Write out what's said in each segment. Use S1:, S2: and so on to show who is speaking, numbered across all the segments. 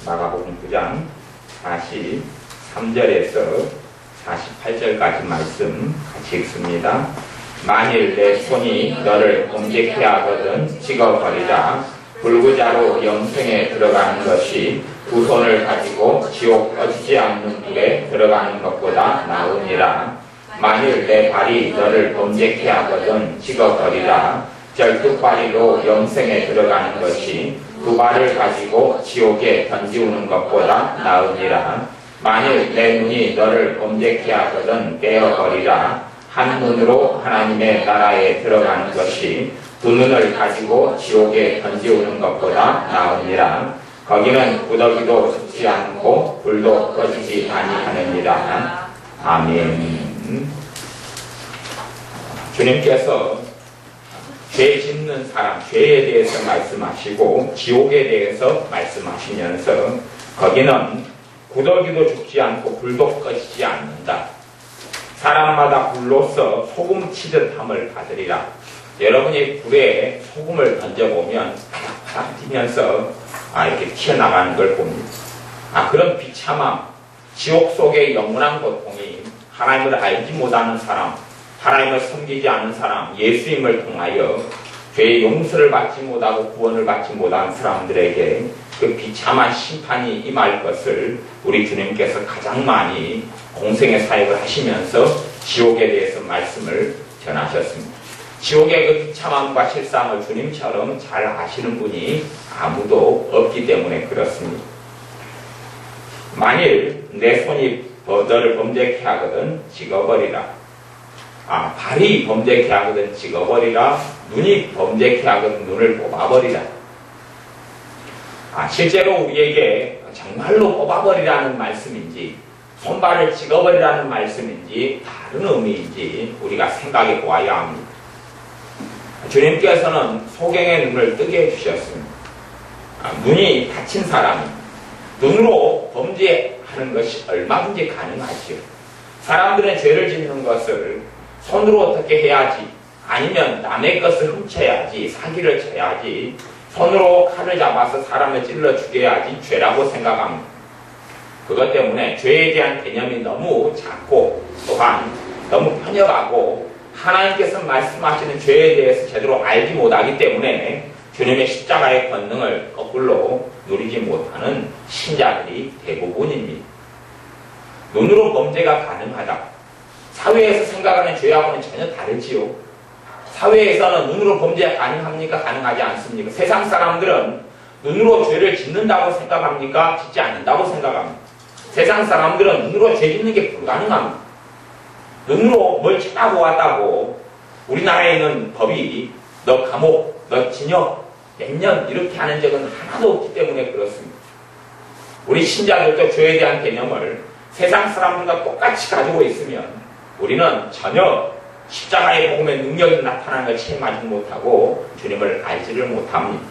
S1: 마가복음 9장 43절에서 48절까지 말씀 같이 읽습니다. 만일 내 손이 너를 범죄케 하거든 찍어버리라. 불구자로 영생에 들어가는 것이 두 손을 가지고 지옥 꺼지지 않는 불에 들어가는 것보다 나으니라. 만일 내 발이 너를 범죄케 하거든 찍어버리라. 절뚝발이로 영생에 들어가는 것이 두 발을 가지고 지옥에 던지우는 것보다 나으니라. 만일 내 눈이 너를 범죄케 하거든 떼어버리라. 한 눈으로 하나님의 나라에 들어가는 것이 두 눈을 가지고 지옥에 던지우는 것보다 나으니라. 거기는 구더기도 죽지 않고 불도 꺼지지 아니하느니라. 아멘. 주님께서 죄 짓는 사람, 죄에 대해서 말씀하시고 지옥에 대해서 말씀하시면서 거기는 구더기도 죽지 않고 불도 꺼지지 않는다. 사람마다 불로서 소금 치듯 함을 받으리라. 여러분이 불에 소금을 던져보면 바닥바닥 뛰면서 이렇게 튀어나가는 걸 봅니다. 그런 비참함, 지옥 속의 영원한 고통이 하나님을 알지 못하는 사람, 하나님을 섬기지 않은 사람, 예수님을 통하여 죄의 용서를 받지 못하고 구원을 받지 못한 사람들에게 그 비참한 심판이 임할 것을 우리 주님께서 가장 많이 공생의 사역을 하시면서 지옥에 대해서 말씀을 전하셨습니다. 지옥의 그 비참함과 실상을 주님처럼 잘 아시는 분이 아무도 없기 때문에 그렇습니다. 만일 내 손이 너를 범죄케 하거든 찍어버리라. 발이 범죄케 하거든 찍어버리라. 눈이 범죄케 하거든 눈을 뽑아버리라. 실제로 우리에게 정말로 뽑아버리라는 말씀인지 손발을 찍어버리라는 말씀인지 다른 의미인지 우리가 생각해 보아야 합니다. 주님께서는 소경의 눈을 뜨게 해주셨습니다. 눈이 다친 사람이 눈으로 범죄하는 것이 얼마든지 가능하지요. 사람들은 죄를 짓는 것을 손으로 어떻게 해야지, 아니면 남의 것을 훔쳐야지, 사기를 쳐야지, 손으로 칼을 잡아서 사람을 찔러 죽여야지 죄라고 생각합니다. 그것 때문에 죄에 대한 개념이 너무 작고 또한 너무 편협하고 하나님께서 말씀하시는 죄에 대해서 제대로 알지 못하기 때문에 주님의 십자가의 권능을 거꾸로 누리지 못하는 신자들이 대부분입니다. 눈으로 범죄가 가능하다. 사회에서 생각하는 죄하고는 전혀 다르지요. 사회에서는 눈으로 범죄가 가능합니까? 가능하지 않습니까? 세상 사람들은 눈으로 죄를 짓는다고 생각합니까? 짓지 않는다고 생각합니다. 세상 사람들은 눈으로 죄 짓는 게 불가능합니다. 눈으로 뭘 쳐다보았다고 우리나라에 있는 법이 너 감옥, 너 징역 몇 년 이렇게 하는 적은 하나도 없기 때문에 그렇습니다. 우리 신자들도 죄에 대한 개념을 세상 사람들과 똑같이 가지고 있으면 우리는 전혀 십자가의 복음의 능력이 나타나는 걸 체험하지 못하고 주님을 알지를 못합니다.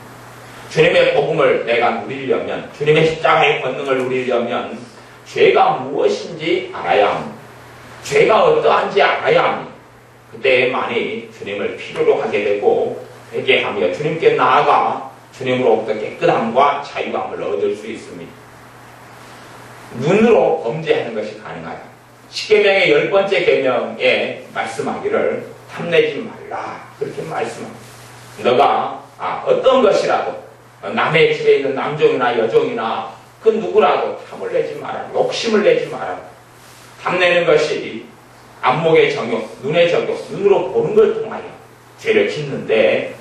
S1: 주님의 복음을 내가 누리려면, 주님의 십자가의 권능을 누리려면 죄가 무엇인지 알아야 합니다. 죄가 어떠한지 알아야 합니다. 그때만이 주님을 필요로 하게 되고 회개하며 주님께 나아가 주님으로부터 깨끗함과 자유함을 얻을 수 있습니다. 눈으로 범죄하는 것이 가능하다. 십계명의 10번째 계명에 말씀하기를 탐내지 말라 그렇게 말씀합니다. 너가 어떤 것이라도 남의 집에 있는 남종이나 여종이나 그 누구라도 탐을 내지 마라. 욕심을 내지 마라. 탐내는 것이 안목의 정욕, 눈의 정욕, 눈으로 보는 걸 통하여 죄를 짓는데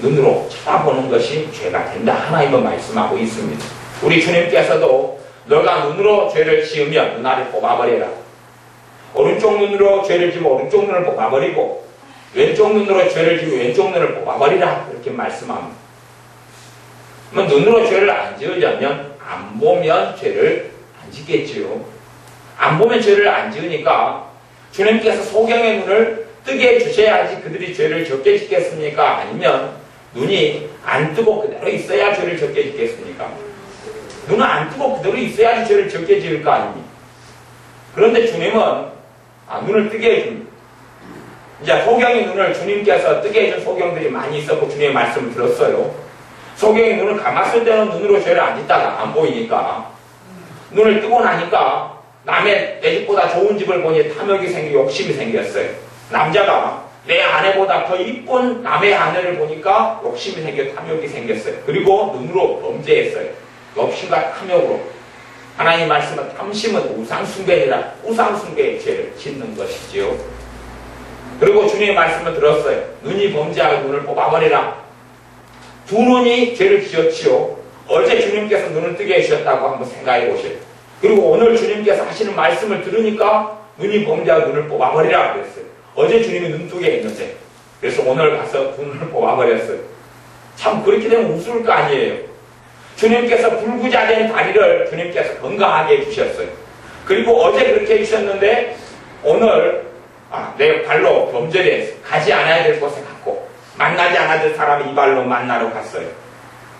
S1: 눈으로 쳐다보는 것이 죄가 된다. 하나님은 말씀하고 있습니다. 우리 주님께서도 너가 눈으로 죄를 지으면 눈알을 뽑아버려라. 오른쪽 눈으로 죄를 지으면 오른쪽 눈을 뽑아버리고 왼쪽 눈으로 죄를 지으면 왼쪽 눈을 뽑아버리라. 그렇게 말씀합니다. 그러면 눈으로 죄를 안 지으려면 안 보면 죄를 안 짓겠지요. 안 보면 죄를 안 지으니까 주님께서 소경의 눈을 뜨게 해주셔야지 그들이 죄를 적게 짓겠습니까? 아니면 눈이 안 뜨고 그대로 있어야 죄를 적게 짓겠습니까? 눈은 안 뜨고 그대로 있어야지 죄를 적게 지을 거 아닙니까? 그런데 주님은 눈을 뜨게 해줍니다. 이제 소경의 눈을 주님께서 뜨게 해준 소경들이 많이 있었고 주님의 말씀을 들었어요. 소경이 눈을 감았을 때는 눈으로 죄를 안 짓다가 안 보이니까 눈을 뜨고 나니까 남의 내 집보다 좋은 집을 보니 탐욕이 생기고 욕심이 생겼어요. 남자가 내 아내보다 더 이쁜 남의 아내를 보니까 욕심이 생겨 탐욕이 생겼어요. 그리고 눈으로 범죄했어요. 욕심과 탐욕으로. 하나님 말씀은 탐심은 우상숭배이라 우상숭배의 죄를 짓는 것이지요. 그리고 주님의 말씀을 들었어요. 눈이 범죄하고 눈을 뽑아버리라. 두 눈이 죄를 지었지요. 어제 주님께서 눈을 뜨게 해주셨다고 한번 생각해 보세요. 그리고 오늘 주님께서 하시는 말씀을 들으니까 눈이 범죄하고 눈을 뽑아버리라 그랬어요. 어제 주님이 눈 뜨게 했는데 그래서 오늘 가서 눈을 뽑아버렸어요. 참 그렇게 되면 우스울 거 아니에요. 주님께서 불구자된 다리를 주님께서 건강하게 해주셨어요. 그리고 어제 그렇게 해주셨는데 오늘 내 발로 범죄를 했어요. 가지 않아야 될 곳에 갔고 만나지 않아야 될 사람이 이 발로 만나러 갔어요.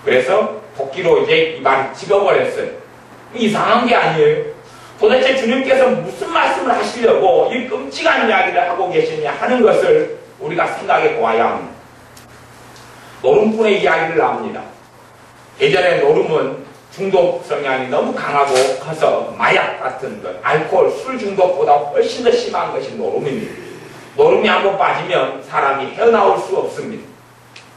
S1: 그래서 도끼로 이제 이 발을 찍어버렸어요. 이상한 게 아니에요. 도대체 주님께서 무슨 말씀을 하시려고 이 끔찍한 이야기를 하고 계시냐 하는 것을 우리가 생각해 보아야 합니다. 노름꾼의 이야기를 나옵니다. 예전에 노름은 중독 성향이 너무 강하고 커서 마약 같은 것, 알코올, 술 중독보다 훨씬 더 심한 것이 노름입니다. 노름이 한번 빠지면 사람이 헤어나올 수 없습니다.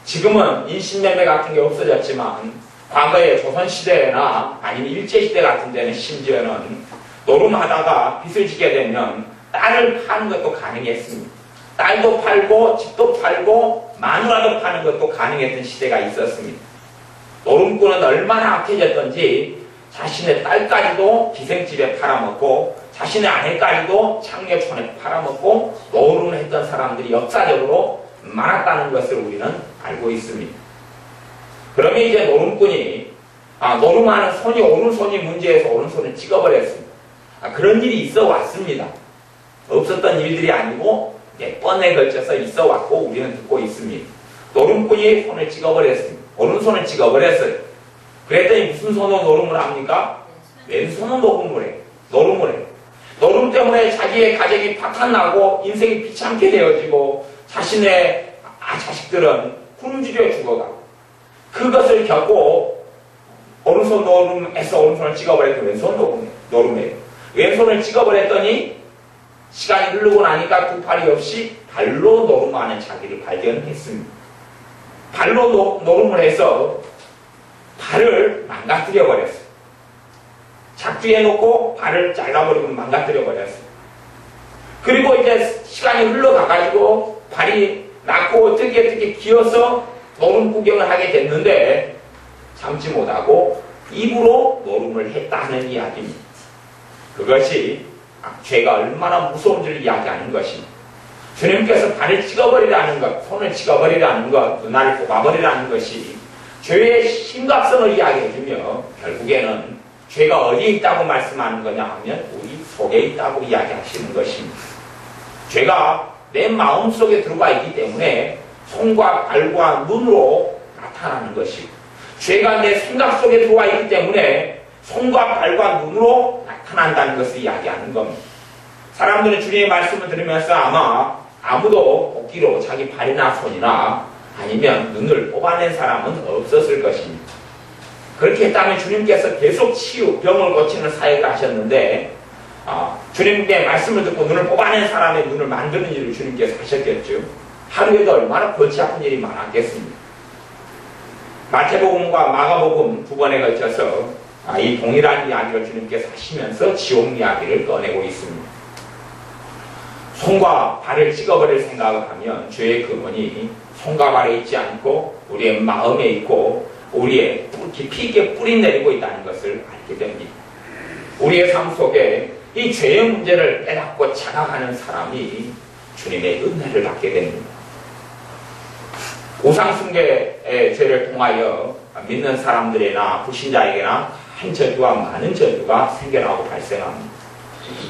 S1: 지금은 인신매매 같은 게 없어졌지만 과거에 조선시대나 아니면 일제시대 같은 데는 심지어는 노름하다가 빚을 지게 되면 딸을 파는 것도 가능했습니다. 딸도 팔고 집도 팔고 마누라도 파는 것도 가능했던 시대가 있었습니다. 노름꾼은 얼마나 악해졌던지 자신의 딸까지도 기생집에 팔아먹고 자신의 아내까지도 창녀촌에 팔아먹고 노름을 했던 사람들이 역사적으로 많았다는 것을 우리는 알고 있습니다. 그러면 이제 노름꾼이 노름하는 손이 오른손이 문제에서 오른손을 찍어버렸습니다. 그런 일이 있어 왔습니다. 없었던 일들이 아니고 몇 번에 걸쳐서 있어 왔고 우리는 듣고 있습니다. 노름꾼이 손을 찍어버렸습니다. 오른손을 찍어버렸어요. 그랬더니 무슨 손으로 노름을 합니까? 왼손은 노름을 해요. 노름을 해요. 노름 때문에 자기의 가정이 파탄나고 인생이 비참게 되어지고 자신의 자식들은 굶주려 죽어가고 그것을 겪고 오른손 노름에서 오른손을 찍어버렸더니 왼손 노름이에요. 왼손을 찍어버렸더니 시간이 흐르고 나니까 두 팔이 없이 발로 노름하는 자기를 발견했습니다. 발로 노름을 해서 발을 망가뜨려 버렸어요. 작두해 놓고 발을 잘라버리고 망가뜨려 버렸어요. 그리고 이제 시간이 흘러가가지고 발이 낫고 어떻게 기어서 노름 구경을 하게 됐는데 참지 못하고 입으로 노름을 했다는 이야기입니다. 그것이 죄가 얼마나 무서운지를 이야기하는 것입니다. 주님께서 발을 찍어버리라는 것, 손을 찍어버리라는 것, 눈알을 뽑아버리라는 것이 죄의 심각성을 이야기해주며 결국에는 죄가 어디에 있다고 말씀하는 거냐 하면 우리 속에 있다고 이야기하시는 것입니다. 죄가 내 마음속에 들어가 있기 때문에 손과 발과 눈으로 나타나는 것이고 죄가 내 생각 속에 들어와 있기 때문에 손과 발과 눈으로 나타난다는 것을 이야기하는 겁니다. 사람들은 주님의 말씀을 들으면서 아마 아무도 도끼로 자기 발이나 손이나 아니면 눈을 뽑아낸 사람은 없었을 것입니다. 그렇게 했다면 주님께서 계속 병을 고치는 사역을 하셨는데 주님의 말씀을 듣고 눈을 뽑아낸 사람의 눈을 만드는 일을 주님께서 하셨겠죠. 하루에도 얼마나 골치 아픈 일이 많았겠습니까? 마태복음과 마가복음 두 번에 걸쳐서 이 동일한 이야기를 주님께서 하시면서 지옥 이야기를 꺼내고 있습니다. 손과 발을 찍어버릴 생각을 하면 죄의 근원이 손과 발에 있지 않고 우리의 마음에 있고 우리의 깊이 있게 뿌리 내리고 있다는 것을 알게 됩니다. 우리의 삶 속에 이 죄의 문제를 깨닫고 자각하는 사람이 주님의 은혜를 받게 됩니다. 우상숭배의 죄를 통하여 믿는 사람들이나 불신자에게나 한 저주와 많은 저주가 생겨나고 발생합니다.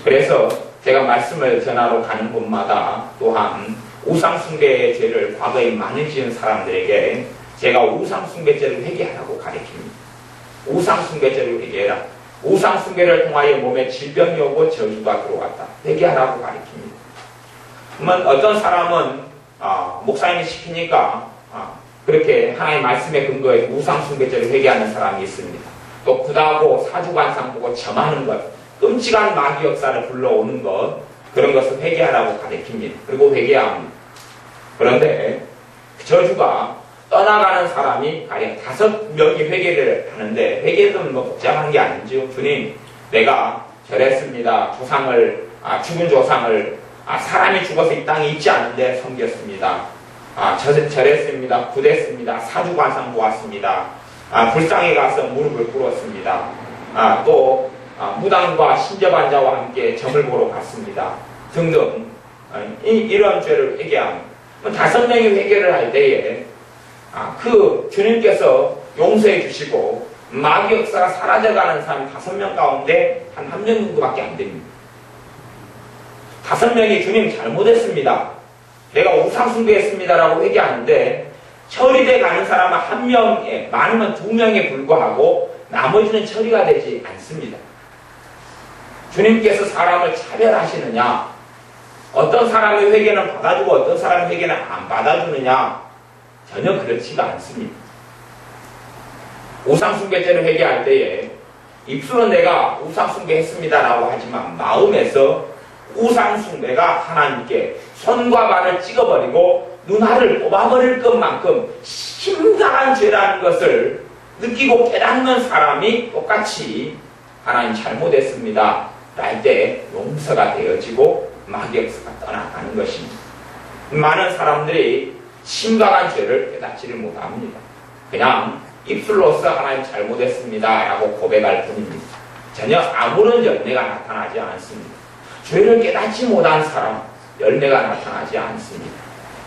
S1: 그래서 제가 말씀을 전하러 가는 곳마다 또한 우상숭배의 죄를 과거에 많이 지은 사람들에게 제가 우상숭배죄를 회개하라고 가르칩니다. 우상숭배죄를 회개해라. 우상숭배를 통하여 몸에 질병이 오고 저주가 들어왔다. 회개하라고 가르칩니다. 그러면 어떤 사람은 목사님이 시키니까 그렇게 하나님 말씀에 근거해 우상숭배죄를 회개하는 사람이 있습니다. 또 구다고 사주관상 보고 점하는 것, 끔찍한 마귀 역사를 불러오는 것, 그런 것을 회개하라고 가르칩니다. 그리고 회개합니다. 그런데 저주가 떠나가는 사람이 가령 5명이 회개를 하는데, 회개는 뭐 복잡한 게 아니죠. 주님, 내가 절했습니다. 죽은 조상을 사람이 죽어서 이 땅에 있지 않은데 섬겼습니다. 절했습니다. 구댔습니다. 사주관상 보았습니다. 불상에 가서 무릎을 꿇었습니다. 또 무당과 신접한 자와 함께 점을 보러 갔습니다. 등등 이런 죄를 회개합니다. 5명이 회개를 할 때에 그 주님께서 용서해 주시고 마귀 역사가 사라져가는 사람 5명 가운데 한 1명 정도밖에 안 됩니다. 5명이 주님 잘못했습니다. 내가 우상숭배했습니다라고 회개하는데 처리돼 가는 사람은 1명에, 많으면 2명에 불과하고 나머지는 처리가 되지 않습니다. 주님께서 사람을 차별하시느냐, 어떤 사람의 회개는 받아주고 어떤 사람의 회개는 안 받아주느냐, 전혀 그렇지가 않습니다. 우상숭배죄를 회개할 때에 입술은 내가 우상숭배했습니다라고 하지만 마음에서 우상숭배가 하나님께 손과 발을 찍어버리고 눈알을 뽑아버릴 것만큼 심각한 죄라는 것을 느끼고 깨닫는 사람이 똑같이 하나님 잘못했습니다 할 때 용서가 되어지고 마귀 역사가 떠나가는 것입니다. 많은 사람들이 심각한 죄를 깨닫지를 못합니다. 그냥 입술로서 하나님 잘못했습니다 라고 고백할 뿐입니다. 전혀 아무런 열매가 나타나지 않습니다. 죄를 깨닫지 못한 사람, 열매가 나타나지 않습니다.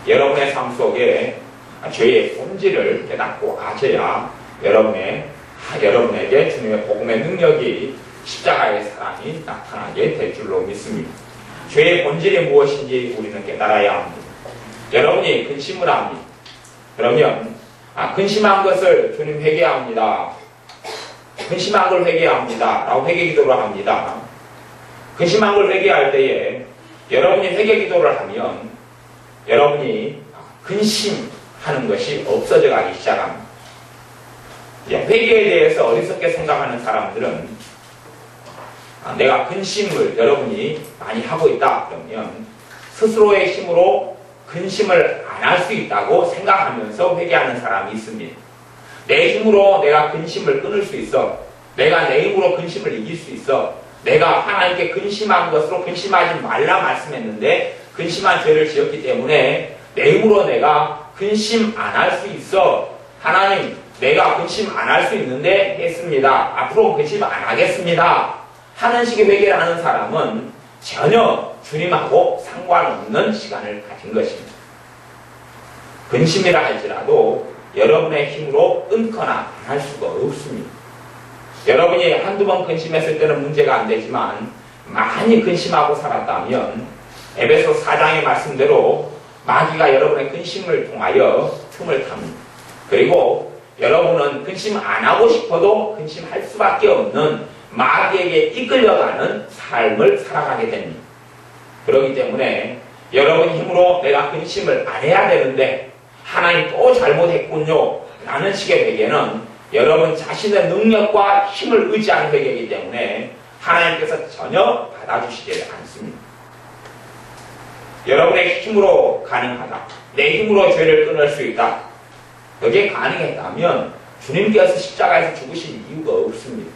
S1: 여러분의 삶 속에 죄의 본질을 깨닫고 아셔야 여러분에게 주님의 복음의 능력이 십자가의 사랑이 나타나게 될 줄로 믿습니다. 죄의 본질이 무엇인지 우리는 깨달아야 합니다. 여러분이 근심을 합니다. 그러면 근심한 것을 주님 회개합니다. 근심한 걸 회개합니다. 라고 회개 기도를 합니다. 근심한 걸 회개할 때에 여러분이 회개 기도를 하면 여러분이 근심하는 것이 없어져 가기 시작합니다. 회개에 대해서 어리석게 생각하는 사람들은 내가 근심을 여러분이 많이 하고 있다 그러면 스스로의 힘으로 근심을 안 할 수 있다고 생각하면서 회개하는 사람이 있습니다. 내 힘으로 내가 근심을 끊을 수 있어. 내가 내 힘으로 근심을 이길 수 있어. 내가 하나님께 근심한 것으로 근심하지 말라 말씀했는데 근심한 죄를 지었기 때문에 내 힘으로 내가 근심 안 할 수 있어. 하나님, 내가 근심 안 할 수 있는데 했습니다. 앞으로 근심 안 하겠습니다. 하는 식의 회개를 하는 사람은 전혀 주님하고 상관없는 시간을 가진 것입니다. 근심이라 할지라도 여러분의 힘으로 끊거나 안 할 수가 없습니다. 여러분이 한두 번 근심했을 때는 문제가 안 되지만 많이 근심하고 살았다면 에베소 4장의 말씀대로 마귀가 여러분의 근심을 통하여 틈을 탑니다. 그리고 여러분은 근심 안 하고 싶어도 근심할 수밖에 없는 마귀에게 이끌려가는 삶을 살아가게 됩니다. 그렇기 때문에 여러분 힘으로 내가 근심을 안 해야 되는데 하나님 또 잘못했군요 라는 식의 회개는 여러분 자신의 능력과 힘을 의지하는 회개이기 때문에 하나님께서 전혀 받아주시지 않습니다. 여러분의 힘으로 가능하다. 내 힘으로 죄를 끊을 수 있다. 그게 가능했다면 주님께서 십자가에서 죽으신 이유가 없습니다.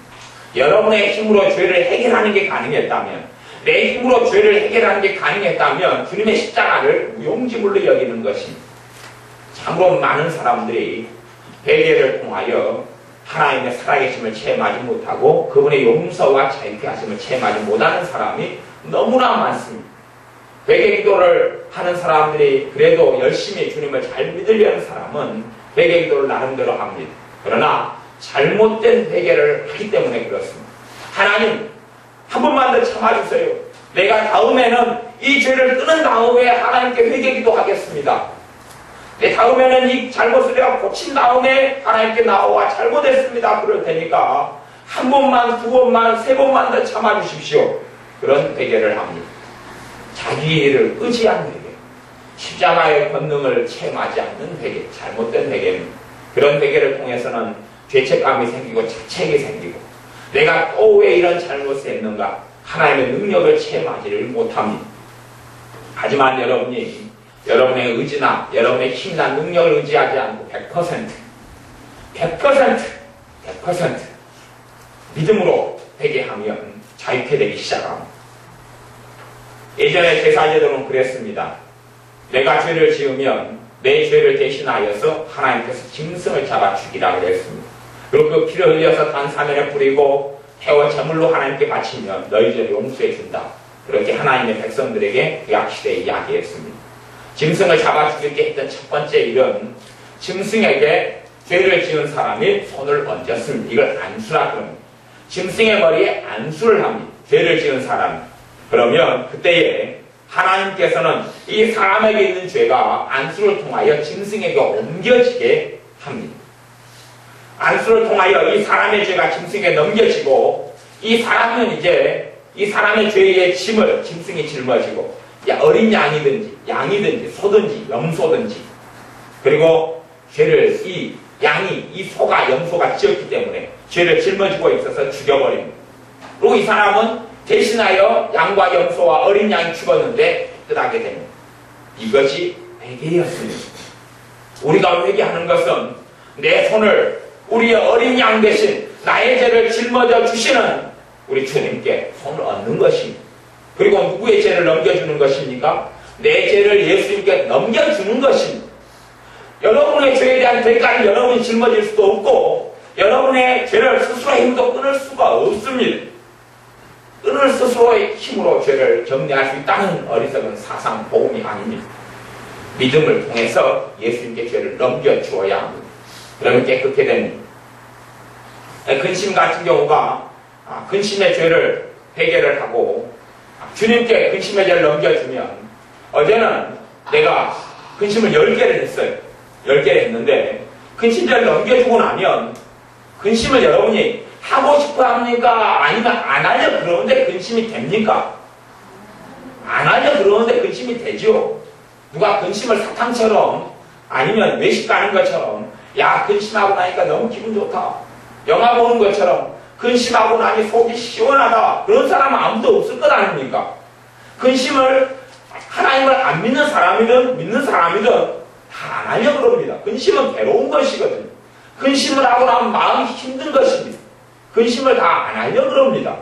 S1: 여러분의 힘으로 죄를 해결하는 게 가능했다면, 내 힘으로 죄를 해결하는 게 가능했다면 주님의 십자가를 무용지물로 여기는 것입니다. 참으로 많은 사람들이 회개를 통하여 하나님의 살아계심을 체험하지 못하고 그분의 용서와 자유케 하심을 체험하지 못하는 사람이 너무나 많습니다. 회개 기도를 하는 사람들이 그래도 열심히 주님을 잘 믿으려는 사람은 회개 기도를 나름대로 합니다. 그러나 잘못된 회개를 하기 때문에 그렇습니다. 하나님, 한 번만 더 참아주세요. 내가 다음에는 이 죄를 끊은 다음에 하나님께 회개 기도하겠습니다. 다음에는 이 잘못을 내가 고친 다음에 하나님께 나와 잘못했습니다. 그럴 테니까 한 번만, 두 번만, 세 번만 더 참아주십시오. 그런 회개를 합니다. 자기를 의지한 회개. 십자가의 권능을 체험하지 않는 회개, 잘못된 회개는 그런 회개를 통해서는 죄책감이 생기고 자책이 생기고 내가 또 왜 이런 잘못을 했는가 하나님의 능력을 체험하지를 못합니다. 하지만 여러분이 여러분의 의지나 여러분의 힘이나 능력을 의지하지 않고 100% 믿음으로 회개하면 자유케 되기 시작합니다. 예전에 제사제도는 그랬습니다. 내가 죄를 지으면 내 죄를 대신하여서 하나님께서 짐승을 잡아 죽이라 그랬습니다. 그리고 그 피를 흘려서 단사면에 뿌리고 태워 제물로 하나님께 바치면 너희 죄를 용서해 준다. 그렇게 하나님의 백성들에게 구약시대에 이야기했습니다. 짐승을 잡아 죽이게 했던 첫 번째 일은 짐승에게 죄를 지은 사람이 손을 얹었습니다. 이걸 안수라 그럽니다. 짐승의 머리에 안수를 합니다. 죄를 지은 사람이. 그러면 그때에 하나님께서는 이 사람에게 있는 죄가 안수를 통하여 짐승에게 옮겨지게 합니다. 안수를 통하여 이 사람의 죄가 짐승에게 넘겨지고 이 사람은 이제 이 사람의 죄의 짐을 짐승이 짊어지고 어린 양이든지 소든지 염소든지 그리고 죄를 이 소가 염소가 지었기 때문에 죄를 짊어지고 있어서 죽여버립니다. 그리고 이 사람은 대신하여 양과 염소와 어린 양이 죽었는데 끝나게 됩니다. 이것이 회개였습니다. 우리가 회개하는 것은 내 손을 우리의 어린 양 대신 나의 죄를 짊어져 주시는 우리 주님께 손을 얹는 것입니다. 그리고 누구의 죄를 넘겨주는 것입니까? 내 죄를 예수님께 넘겨주는 것입니다. 여러분의 죄에 대한 대가를 여러분이 짊어질 수도 없고 여러분의 죄를 스스로의 힘도 끊을 수가 없습니다. 끊을 스스로의 힘으로 죄를 정리할 수 있다는 어리석은 사상 복음이 아닙니다. 믿음을 통해서 예수님께 죄를 넘겨주어야 합니다. 그러면 깨끗게 됩니다. 근심 같은 경우가 근심의 죄를 해결을 하고 주님께 근심의 죄를 넘겨주면 어제는 내가 근심을 10개를 했어요. 10개를 했는데 근심죄를 넘겨주고 나면 근심을 여러분이 하고 싶어 합니까? 아니면 안 하려 그러는데 근심이 됩니까? 안 하려 그러는데 근심이 되죠. 누가 근심을 사탕처럼 아니면 외식 가는 것처럼 야 근심하고 나니까 너무 기분 좋다. 영화 보는 것처럼 근심하고 나니 속이 시원하다. 그런 사람은 아무도 없을 것 아닙니까? 근심을 하나님을 안 믿는 사람이든 믿는 사람이든 다 안 하려고 그럽니다. 근심은 괴로운 것이거든요. 근심을 하고 나면 마음이 힘든 것입니다. 근심을 다 안 하려고 그럽니다.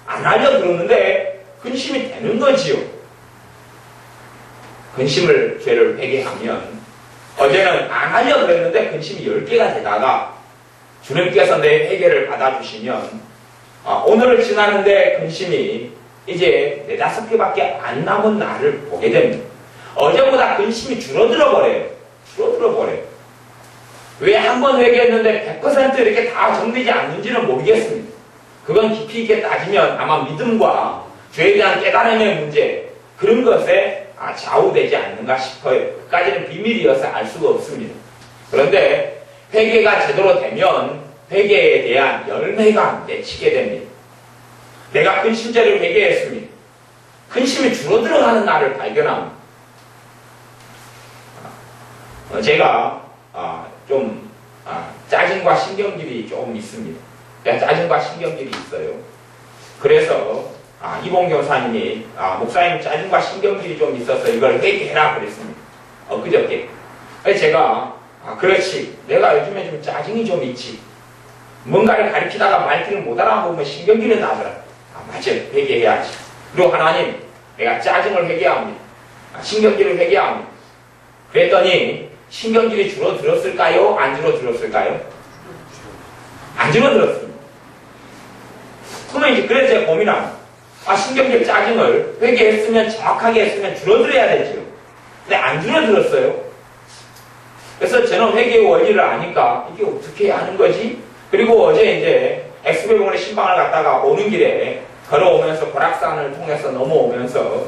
S1: 안 하려고 그러는데 근심이 되는 거지요. 근심을 죄를 회개하면 어제는 안 하려고 그랬는데 근심이 10개가 되다가 주님께서 내 회개를 받아주시면 오늘을 지나는데 근심이 이제 4-5개밖에 안 남은 나를 보게 됩니다. 어제보다 근심이 줄어들어 버려요. 왜 한 번 회개했는데 100% 이렇게 다 정리되지 않는지는 모르겠습니다. 그건 깊이 있게 따지면 아마 믿음과 죄에 대한 깨달음의 문제 그런 것에 좌우되지 않는가 싶어요. 그까지는 비밀이어서 알 수가 없습니다. 그런데 회개가 제대로 되면 회개에 대한 열매가 맺히게 됩니다. 내가 근심죄를 회개했습니다. 근심이 줄어들어가는 나를 발견합니다. 제가 좀 짜증과 신경질이 좀 있습니다. 짜증과 신경질이 있어요. 그래서 이봉 교사님이 목사님 짜증과 신경질이 좀 있어서 이걸 회개해라 그랬습니다. 그저께 제가 그렇지 내가 요즘에 좀 짜증이 좀 있지 뭔가를 가르치다가 말귀를 못 알아보면 신경질이 나더라. 맞아요. 회개해야지. 그리고 하나님 내가 짜증을 회개합니다. 신경질을 회개합니다. 그랬더니 신경질이 줄어들었을까요? 안 줄어들었을까요? 안 줄어들었습니다. 그러면 이제 그래서 제가 고민합니다. 신경질 짜증을 회개했으면 정확하게 했으면 줄어들어야 되죠. 근데 안 줄어들었어요. 그래서 저는 회개의 원리를 아니까 이게 어떻게 하는 거지? 그리고 어제 이제 엑스배공원에 신방을 갔다가 오는 길에 걸어오면서 고락산을 통해서 넘어오면서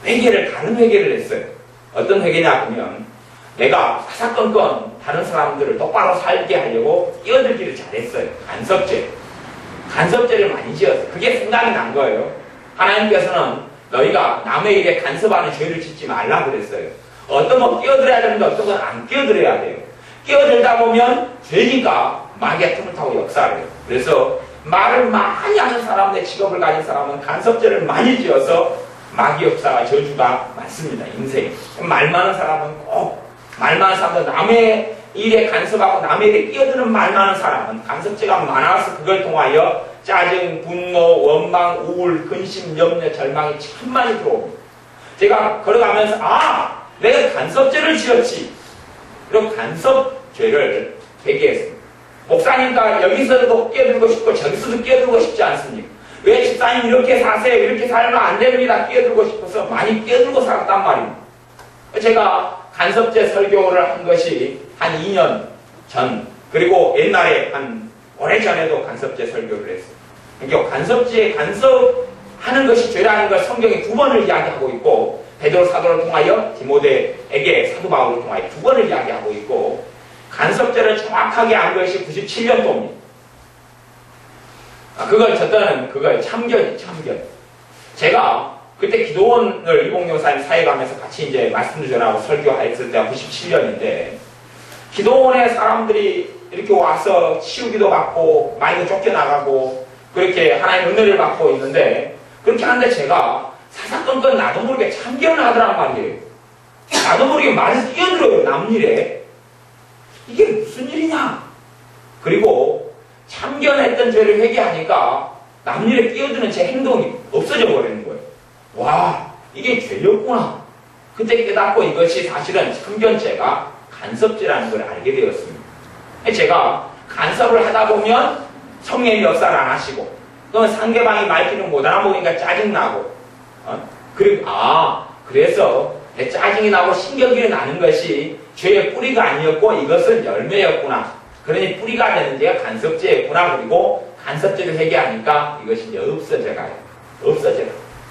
S1: 다른 회개를 했어요. 어떤 회개냐 하면 내가 사사건건 다른 사람들을 똑바로 살게 하려고 끼어들기를 잘했어요. 간섭죄를 많이 지었어요. 그게 생각이 난 거예요. 하나님께서는 너희가 남의 일에 간섭하는 죄를 짓지 말라 그랬어요. 어떤 건 끼어들어야 되는데 어떤 건 안 끼어들어야 돼요. 끼어들다 보면 죄니까 마귀가 틈을 타고 역사를 해요. 그래서 말을 많이 하는 사람의 직업을 가진 사람은 간섭죄를 많이 지어서 마귀 역사가 저주가 많습니다. 인생에. 말 많은 사람은 꼭 말 많은 사람들 남의 일에 간섭하고 남의 일에 끼어드는 말 많은 사람은 간섭죄가 많아서 그걸 통하여 짜증, 분노, 원망, 우울, 근심, 염려, 절망이 참 많이 들어옵니다. 제가 걸어가면서 내가 간섭죄를 지었지. 그리고 간섭죄를 회개했습니다. 목사님과 여기서도 끼어들고 싶고 저기서도 끼어들고 싶지 않습니까? 왜 집사님 이렇게 사세요? 이렇게 살면 안 됩니다. 끼어들고 싶어서 많이 끼어들고 살았단 말입니다. 제가 간섭죄 설교를 한 것이 한 2년 전, 그리고 옛날에 한 오래전에도 간섭죄 설교를 했어요. 그러니까 간섭하는 것이 죄라는 걸 성경에 2번을 이야기하고 있고, 베드로 사도를 통하여 디모데에게 사도 바울을 통하여 2번을 이야기하고 있고, 간섭죄를 정확하게 한 것이 97년도입니다. 그걸 참견이. 제가 그때 기도원을 이봉용사님 사회 가면서 같이 이제 말씀도 전하고 설교했을 때가 97년인데, 기도원에 사람들이 이렇게 와서 치우기도 받고, 많이도 쫓겨나가고, 그렇게 하나님 은혜를 받고 있는데, 그렇게 하는데 제가 사사건건 나도 모르게 참견을 하더란 말이에요. 나도 모르게 말을 끼어들어요, 남 일에. 이게 무슨 일이냐? 그리고 참견했던 죄를 회개하니까 남 일에 끼어드는 제 행동이 없어져 버리는 거예요. 와, 이게 죄였구나. 그때 깨닫고 이것이 사실은 참견죄가 간섭죄라는 걸 알게 되었습니다. 제가 간섭을 하다 보면 성령의 역사를 안 하시고, 그러면 상대방이 말귀를 못 알아보니까 짜증나고, 그래서 내 짜증이 나고 신경질이 나는 것이 죄의 뿌리가 아니었고 이것은 열매였구나. 그러니 뿌리가 되는 죄가 간섭죄였구나. 그리고 간섭죄를 회개하니까 이것이 이제 없어져가요.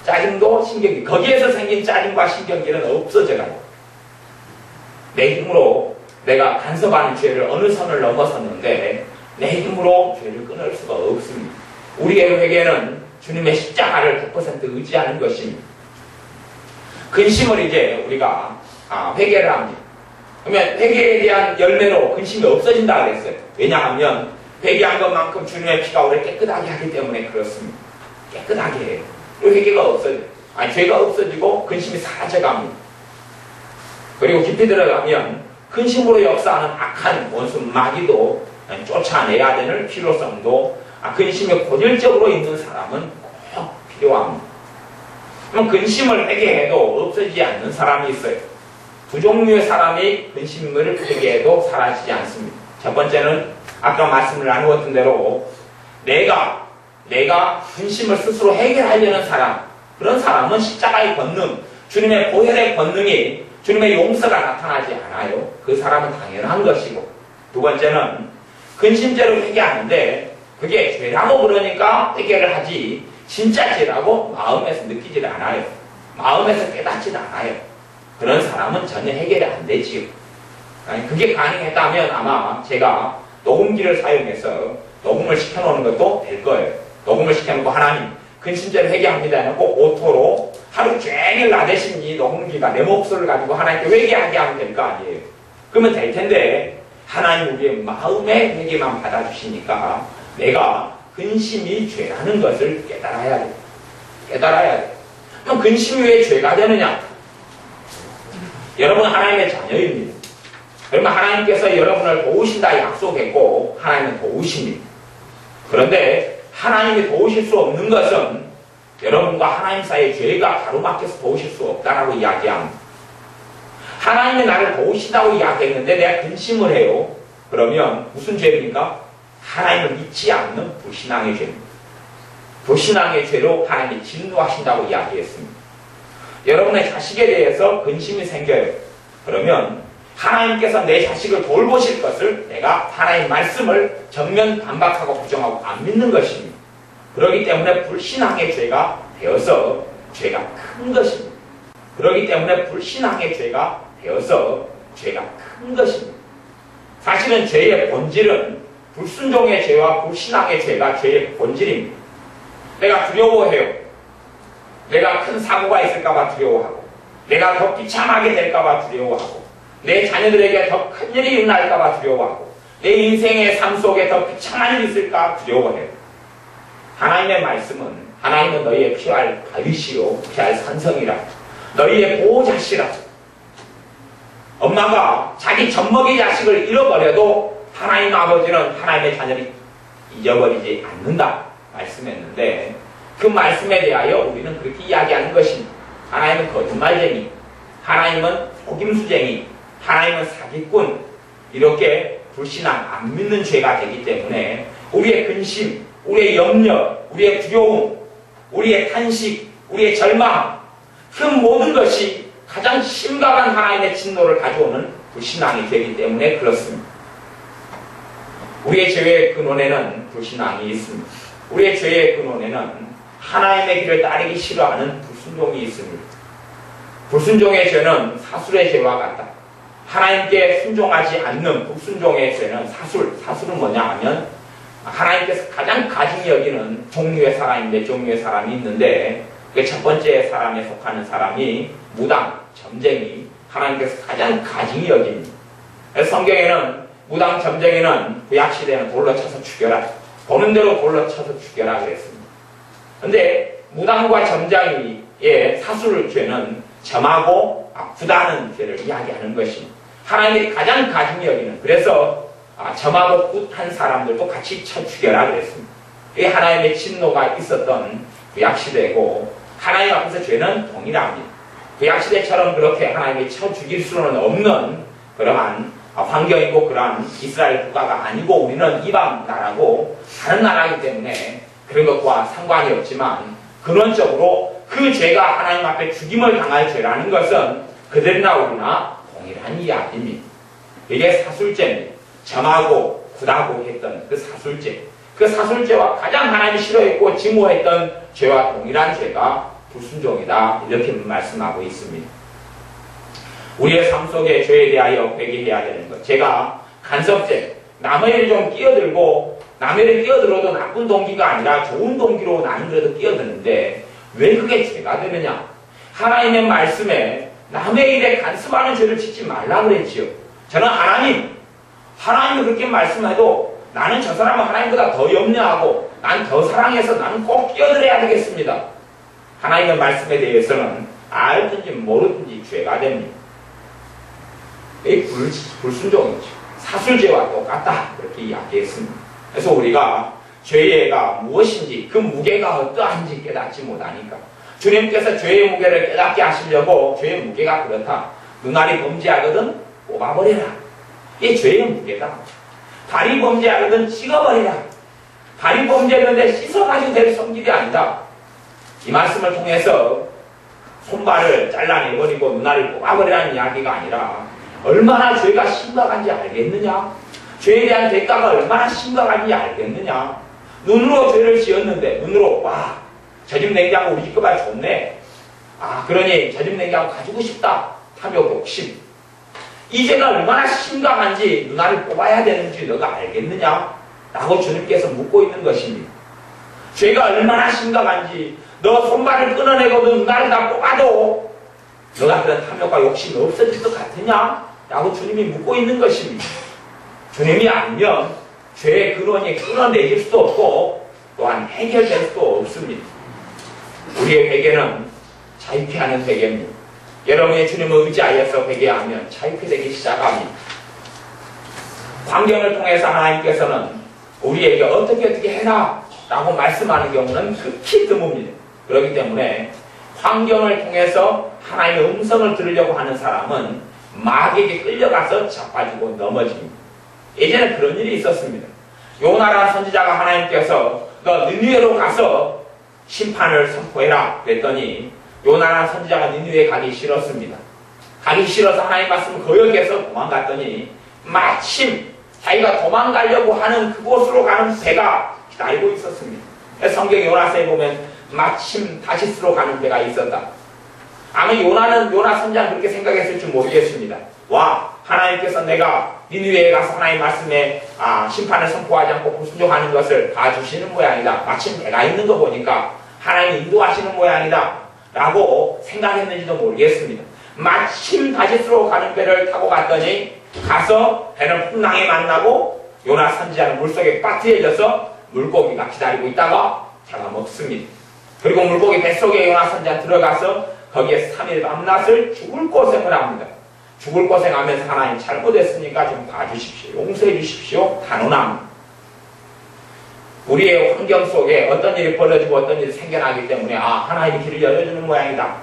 S1: 짜증도 신경질, 거기에서 생긴 짜증과 신경질은 없어져가요. 내 힘으로 내가 간섭하는 죄를 어느 선을 넘어섰는데 내 힘으로 죄를 끊을 수가 없습니다. 우리의 회개는 주님의 십자가를 100% 의지하는 것입니다. 근심을 이제 우리가 회개를 합니다. 그러면 회개에 대한 열매로 근심이 없어진다 그랬어요. 왜냐하면 회개한 것만큼 주님의 피가 우리를 깨끗하게 하기 때문에 그렇습니다. 깨끗하게 해요. 그리고 회개가 없어져요. 죄가 없어지고 근심이 사라져갑니다. 그리고 깊이 들어가면 근심으로 역사하는 악한 원수 마귀도 쫓아내야 되는 필요성도 근심이 고질적으로 있는 사람은 꼭 필요합니다. 그럼 근심을 회개해도 없어지지 않는 사람이 있어요. 두 종류의 사람이 근심을 회개해도 사라지지 않습니다. 첫 번째는 아까 말씀을 나누었던 대로 내가 근심을 스스로 해결하려는 사람, 그런 사람은 십자가의 권능, 주님의 보혈의 권능이, 주님의 용서가 나타나지 않아요. 그 사람은 당연한 것이고, 두 번째는 근심죄를 회개하는데 그게 죄라고 그러니까 회개를 하지 진짜 죄라고 마음에서 느끼질 않아요. 마음에서 깨닫질 않아요. 그런 사람은 전혀 해결이 안 되지요. 그게 가능했다면 아마 제가 녹음기를 사용해서 녹음을 시켜놓는 것도 될 거예요. 녹음을 시켜놓고 하나님 근심죄를 회개합니다 해놓고 오토로 하루 종일 나 대신 이 녹음기가 내 목소리를 가지고 하나님께 회개하게 하면 될 거 아니에요. 그러면 될 텐데 하나님 우리의 마음의 회개만 받아주시니까 내가 근심이 죄라는 것을 깨달아야 돼. 그럼 근심이 왜 죄가 되느냐? 여러분 하나님의 자녀입니다. 그러면 하나님께서 여러분을 도우신다 약속했고 하나님은 도우십니다. 그런데 하나님이 도우실 수 없는 것은 여러분과 하나님 사이의 죄가 가로막혀서 도우실 수 없다라고 이야기합니다. 하나님이 나를 도우신다고 이야기했는데 내가 근심을 해요. 그러면 무슨 죄입니까? 하나님을 믿지 않는 불신앙의 죄입니다. 불신앙의 죄로 하나님이 진노하신다고 이야기했습니다. 여러분의 자식에 대해서 근심이 생겨요. 그러면 하나님께서 내 자식을 돌보실 것을 내가 하나님 말씀을 정면 반박하고 부정하고 안 믿는 것입니다. 그렇기 때문에 불신앙의 죄가 되어서 죄가 큰 것입니다. 그렇기 때문에 불신앙의 죄가 되어서 죄가 큰 것입니다. 사실은 죄의 본질은 불순종의 죄와 불신앙의 죄가 죄의 본질입니다. 내가 두려워해요. 내가 큰 사고가 있을까봐 두려워하고, 내가 더 비참하게 될까봐 두려워하고, 내 자녀들에게 더 큰 일이 일어날까봐 두려워하고, 내 인생의 삶 속에 더 비참한 일이 있을까 두려워해요. 하나님의 말씀은 하나님은 너희의 피할 바위시요 피할 산성이라, 너희의 보호자시라. 엄마가 자기 젖먹이 자식을 잃어버려도 하나님 아버지는 하나님의 자녀를 잊어버리지 않는다 말씀했는데, 그 말씀에 대하여 우리는 그렇게 이야기하는 것입니다. 하나님은 거짓말쟁이, 하나님은 속임수쟁이, 하나님은 사기꾼, 이렇게 불신앙, 안 믿는 죄가 되기 때문에 우리의 근심, 우리의 염려, 우리의 두려움, 우리의 탄식, 우리의 절망, 그 모든 것이 가장 심각한 하나님의 진노를 가져오는 불신앙이 되기 때문에 그렇습니다. 우리의 죄의 근원에는 불신앙이 있습니다. 우리의 죄의 근원에는 하나님의 길을 따르기 싫어하는 불순종이 있습니다. 불순종의 죄는 사술의 죄와 같다. 하나님께 순종하지 않는 불순종의 죄는 사술은 뭐냐 하면 하나님께서 가장 가증히 여기는 종류의 사람인데, 종류의 사람이 있는데 그 첫 번째 사람에 속하는 사람이 무당, 점쟁이, 하나님께서 가장 가증히 여깁니다. 그래서 성경에는 무당, 점쟁이는 구약시대에는 돌로 쳐서 죽여라, 보는 대로 돌로 쳐서 죽여라 그랬습니다. 그런데 무당과 점쟁이의 사술죄는 점하고 굿하는 죄를 이야기하는 것입니다. 하나님이 가장 가증히 여기는, 그래서 점하고 굿한 사람들도 같이 쳐 죽여라 그랬습니다. 이게 하나님의 진노가 있었던 구약시대고, 하나님 앞에서 죄는 동일합니다. 구약시대처럼 그렇게 하나님이 쳐 죽일 수는 없는 그러한 환경이고 그러한 이스라엘 국가가 아니고, 우리는 이방 나라고 다른 나라이기 때문에 그런 것과 상관이 없지만, 근원적으로 그 죄가 하나님 앞에 죽임을 당할 죄라는 것은 그들이나 우리나 동일한 이야기입니다. 이게 사술죄입니다. 점하고 굿하고 했던 그 사술죄, 그 사술죄와 가장 하나님이 싫어했고 증오했던 죄와 동일한 죄가 불순종이다, 이렇게 말씀하고 있습니다. 우리의 삶 속에 죄에 대하여 회개해야 되는 것, 제가 간섭죄, 남의 일을 좀 끼어들고, 남의 일을 끼어들어도 나쁜 동기가 아니라 좋은 동기로 나는 그래도 끼어드는데 왜 그게 죄가 되느냐? 하나님의 말씀에 남의 일에 간섭하는 죄를 짓지 말라 그랬지요. 저는 하나님이 그렇게 말씀해도 나는 저 사람은 하나님보다 더 염려하고 난 더 사랑해서 나는 꼭 끼어들어야 되겠습니다. 하나님의 말씀에 대해서는 알든지 모르든지 죄가 됩니다. 이 불순종이죠. 사술죄와 똑같다, 그렇게 이야기했습니다. 그래서 우리가 죄가 무엇인지, 그 무게가 어떠한지 깨닫지 못하니까 주님께서 죄의 무게를 깨닫게 하시려고, 죄의 무게가 그렇다, 눈알이 범죄하거든 뽑아버려라, 이게 죄의 무게다. 발이 범죄하거든 찍어버리라. 발이 범죄했는데 씻어가지고 될 성질이 아니다. 이 말씀을 통해서 손발을 잘라내버리고 눈알을 뽑아버리라는 이야기가 아니라, 얼마나 죄가 심각한지 알겠느냐? 죄에 대한 대가가 얼마나 심각한지 알겠느냐? 눈으로 죄를 지었는데, 눈으로 저 집 냉장고 우리 집 거보다 좋네, 그러니 저 집 냉장고 가지고 싶다, 탐욕, 욕심, 이 죄가 얼마나 심각한지 눈알을 뽑아야 되는지 너가 알겠느냐? 라고 주님께서 묻고 있는 것입니다. 죄가 얼마나 심각한지 너 손발을 끊어내고도 눈알을 다 뽑아도 너가 그런 탐욕과 욕심이 없어질 것 같으냐? 라고 주님이 묻고 있는 것입니다. 주님이 아니면 죄의 근원이 끊어내질 수도 없고 또한 해결될 수도 없습니다. 우리의 회개는 자유케 하는 회개입니다. 여러분이 주님을 의지하여서 회개하면 자유케 되기 시작합니다. 환경을 통해서 하나님께서는 우리에게 어떻게 해라 라고 말씀하는 경우는 극히 드뭅니다. 그렇기 때문에 환경을 통해서 하나님의 음성을 들으려고 하는 사람은 마귀에게 끌려가서 자빠지고 넘어집니다. 예전에 그런 일이 있었습니다. 요나라는 선지자가 하나님께서 너 니느웨로 가서 심판을 선포해라 그랬더니, 요나라는 선지자가 니느웨에 가기 싫었습니다. 가기 싫어서 하나님 말씀을 거역해서 도망갔더니 마침 자기가 도망가려고 하는 그곳으로 가는 배가 기다리고 있었습니다. 성경 요나서에 보면 마침 다시스로 가는 배가 있었다. 아마 요나 선지자는 그렇게 생각했을지 모르겠습니다. 하나님께서 내가 니느웨에 가서 하나님 말씀에 심판을 선포하지 않고 불순종하는 것을 봐주시는 모양이다. 마침 배가 있는 거 보니까 하나님 인도하시는 모양이다. 라고 생각했는지도 모르겠습니다. 마침 다시스로 가는 배를 타고 갔더니 가서 배는 풍랑에 만나고 요나 선지자는 물속에 빠뜨려져서 물고기가 기다리고 있다가 잡아먹습니다. 그리고 물고기 뱃속에 요나 선지자 들어가서 거기에 3일 밤낮을 죽을 고생을 합니다. 죽을 고생하면서 하나님 잘못했으니까 좀 봐주십시오. 용서해 주십시오. 단언합니다. 우리의 환경 속에 어떤 일이 벌어지고 어떤 일이 생겨나기 때문에 하나님이 길을 열어주는 모양이다.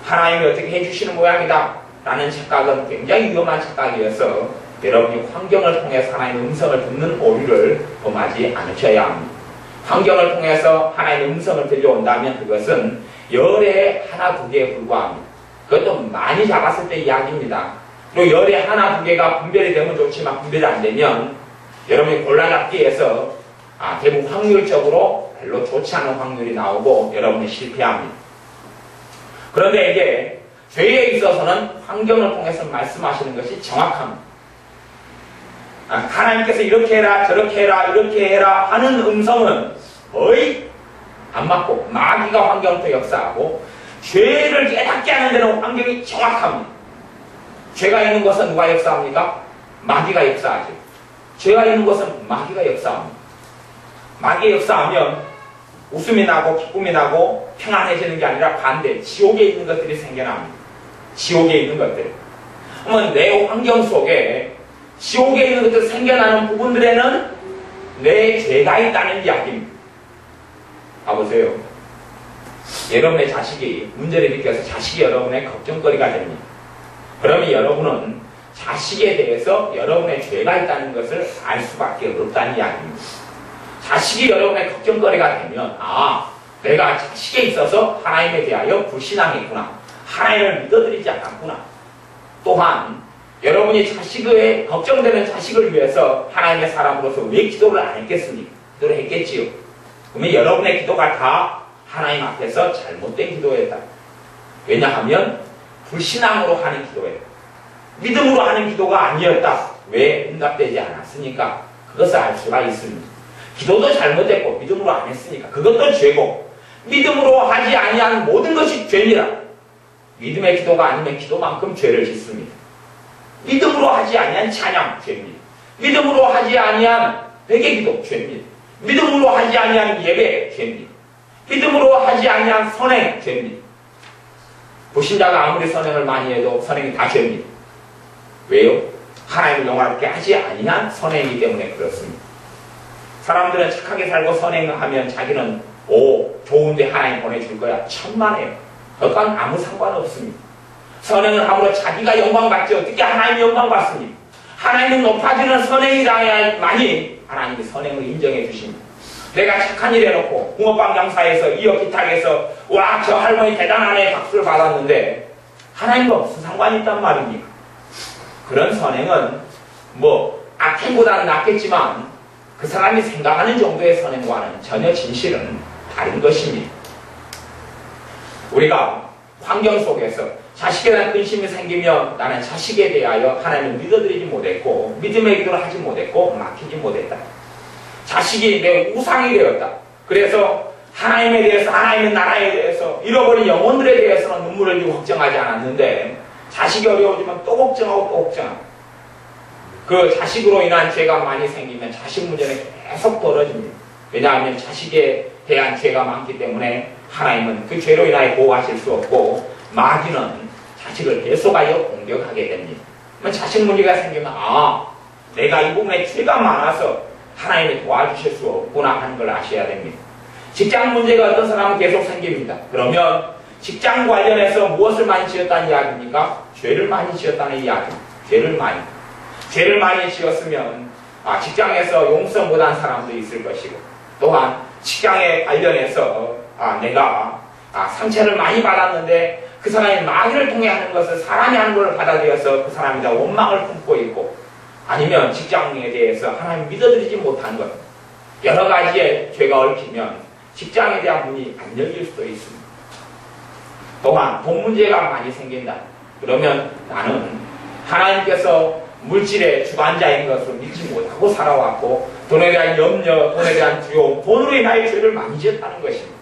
S1: 하나님이 어떻게 해주시는 모양이다. 라는 착각은 굉장히 위험한 착각이어서 여러분이 환경을 통해서 하나님의 음성을 듣는 오류를 범하지 않으셔야 합니다. 환경을 통해서 하나님의 음성을 들려온다면 그것은 열의 하나 두 개에 불과합니다. 그것도 많이 잡았을 때 이야기입니다. 그리고 열의 하나 두 개가 분별이 되면 좋지만 분별이 안 되면 여러분이 골라잡기에서 대부분 확률적으로 별로 좋지 않은 확률이 나오고 여러분이 실패합니다. 그런데 이게 죄에 있어서는 환경을 통해서 말씀하시는 것이 정확합니다. 하나님께서 이렇게 해라 저렇게 해라 이렇게 해라 하는 음성은 거의 안 맞고 마귀가 환경부터 역사하고 죄를 깨닫게 하는 데는 환경이 정확합니다. 죄가 있는 것은 누가 역사합니까? 마귀가 역사하죠. 죄가 있는 것은 마귀가 역사합니다. 마귀가 역사하면 웃음이 나고 기쁨이 나고 평안해지는 게 아니라 반대 지옥에 있는 것들이 생겨납니다. 지옥에 있는 것들. 그러면 내 환경 속에 지옥에 있는 것들 생겨나는 부분들에는 내 죄가 있다는 이야기입니다. 봐보세요. 여러분의 자식이 문제를 일으켜서 자식이 여러분의 걱정거리가 됩니다. 그러면 여러분은 자식에 대해서 여러분의 죄가 있다는 것을 알 수밖에 없다는 이야기입니다. 자식이 여러분의 걱정거리가 되면 내가 자식에 있어서 하나님에 대하여 불신앙했구나. 하나님을 믿어드리지 않았구나. 또한 여러분이 자식의 걱정되는 자식을 위해서 하나님의 사람으로서 왜 기도를 안 했겠습니까? 기도를 했겠지요. 그러면 여러분의 기도가 다 하나님 앞에서 잘못된 기도였다. 왜냐하면 불신앙으로 하는 기도였다. 믿음으로 하는 기도가 아니었다. 왜 응답되지 않았으니까? 그것을 알 수가 있습니다. 기도도 잘못했고 믿음으로 안 했으니까 그것도 죄고 믿음으로 하지 아니한 모든 것이 죄니라. 믿음의 기도가 아니면 기도만큼 죄를 짓습니다. 믿음으로 하지 아니한 찬양 죄입니다. 믿음으로 하지 아니한 회개기도 죄입니다. 믿음으로 하지 아니한 예배 죄입니다. 믿음으로 하지 아니한 선행 죄입니다. 불신자가 아무리 선행을 많이 해도 선행이 다 죄입니다. 왜요? 하나님을 영화롭게 하지 아니한 선행이기 때문에 그렇습니다. 사람들은 착하게 살고 선행하면 자기는 좋은데 하나님 보내줄 거야. 천만에요. 그건 아무 상관없습니다. 선행을 함으로 자기가 영광받지 어떻게 하나님이 영광받습니까? 하나님은 높아지는 선행이라야만이 하나님이 선행을 인정해 주십니다. 내가 착한 일 해놓고 붕어빵 장사에서 이어 기탁에서 와 저 할머니 대단하네 박수를 받았는데 하나님과 무슨 상관이 있단 말입니까? 그런 선행은 악행보다는 낫겠지만 그 사람이 생각하는 정도의 선행과는 전혀 진실은 다른 것입니다. 우리가 환경 속에서 자식에 대한 근심이 생기면 나는 자식에 대하여 하나님을 믿어드리지 못했고 믿음의 기도를 하지 못했고 맡기지 못했다. 자식이 내 우상이 되었다. 그래서 하나님에 대해서 하나님의 나라에 대해서 잃어버린 영혼들에 대해서는 눈물을 흘리고 걱정하지 않았는데 자식이 어려워지면 또 걱정하고 또 걱정하고 그 자식으로 인한 죄가 많이 생기면 자식 문제는 계속 벌어집니다. 왜냐하면 자식에 대한 죄가 많기 때문에 하나님은 그 죄로 인하여 보호하실 수 없고 마귀는 자식을 계속하여 공격하게 됩니다. 그러면 자식 문제가 생기면 내가 이 부분에 죄가 많아서 하나님이 도와주실 수 없구나 하는 걸 아셔야 됩니다. 직장 문제가 어떤 사람은 계속 생깁니다. 그러면 직장 관련해서 무엇을 많이 지었다는 이야기입니까? 죄를 많이 지었다는 이야기입니다. 죄를 많이 지었으면 직장에서 용서 못한 사람도 있을 것이고 또한 직장에 관련해서 내가 상처를 많이 받았는데 그 사람이 마귀를 통해 하는 것을 사람이 하는 걸 받아들여서 그 사람이 다 원망을 품고 있고 아니면 직장에 대해서 하나님 믿어드리지 못한 것 여러 가지의 죄가 얽히면 직장에 대한 문이 안 열릴 수도 있습니다. 또한 돈 문제가 많이 생긴다. 그러면 나는 하나님께서 물질의 주관자인 것을 믿지 못하고 살아왔고 돈에 대한 염려, 돈에 대한 두려움, 돈으로 인하여 죄를 많이 지었다는 것입니다.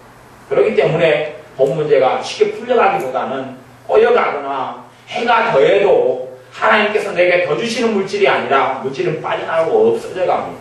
S1: 그렇기 때문에 돈 문제가 쉽게 풀려가기보다는 꼬여가거나 해가 더해도 하나님께서 내게 더 주시는 물질이 아니라 물질은 빠져나가고 없어져 갑니다.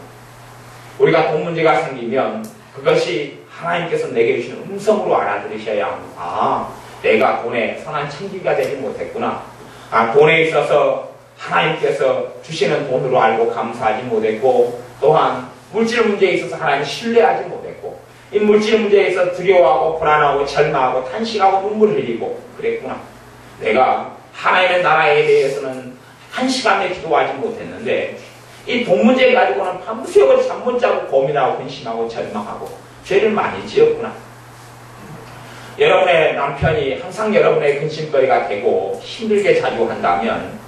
S1: 우리가 돈 문제가 생기면 그것이 하나님께서 내게 주시는 음성으로 알아들으셔야 합니다. 아, 내가 돈에 선한 챙기가 되지 못했구나. 아, 돈에 있어서 하나님께서 주시는 돈으로 알고 감사하지 못했고, 또한 물질 문제에 있어서 하나님을 신뢰하지 못했고, 이 물질 문제에 있어서 두려워하고 불안하고 절망하고 탄식하고 눈물을 흘리고 그랬구나. 내가 하나님의 나라에 대해서는 한 시간에 기도하지 못했는데 이 돈 문제 가지고는 밤새워 잠 못 자고 고민하고 근심하고 절망하고 죄를 많이 지었구나. 여러분의 남편이 항상 여러분의 근심거리가 되고 힘들게 자주 한다면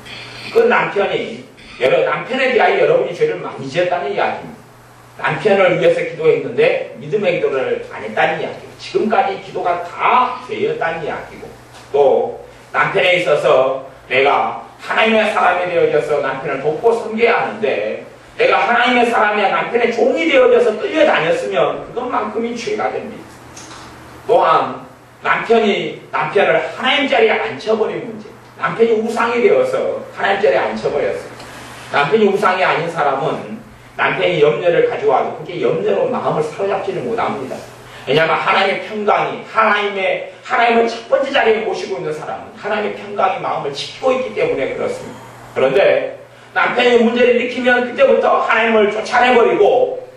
S1: 그 남편에 대하여 여러분이 죄를 많이 지었다는 이야기입니다. 남편을 위해서 기도했는데 믿음의 기도를 안 했다는 이야기고, 지금까지 기도가 다 죄였다는 이야기고, 또 남편에 있어서 내가 하나님의 사람이 되어져서 남편을 돕고 섬겨야 하는데 내가 하나님의 사람이야 남편의 종이 되어져서 끌려다녔으면 그것만큼이 죄가 됩니다. 또한 남편을 하나님 자리에 앉혀버린 문제, 남편이 우상이 되어서 하나님 자리에 앉혀버렸어요. 남편이 우상이 아닌 사람은 남편이 염려를 가져와도 그게 염려로 마음을 사로잡지를 못합니다. 왜냐하면 하나님의 평강이, 하나님을 첫 번째 자리에 모시고 있는 사람은 하나님의 평강이 마음을 지키고 있기 때문에 그렇습니다. 그런데 남편이 문제를 일으키면 그때부터 하나님을 쫓아내버리고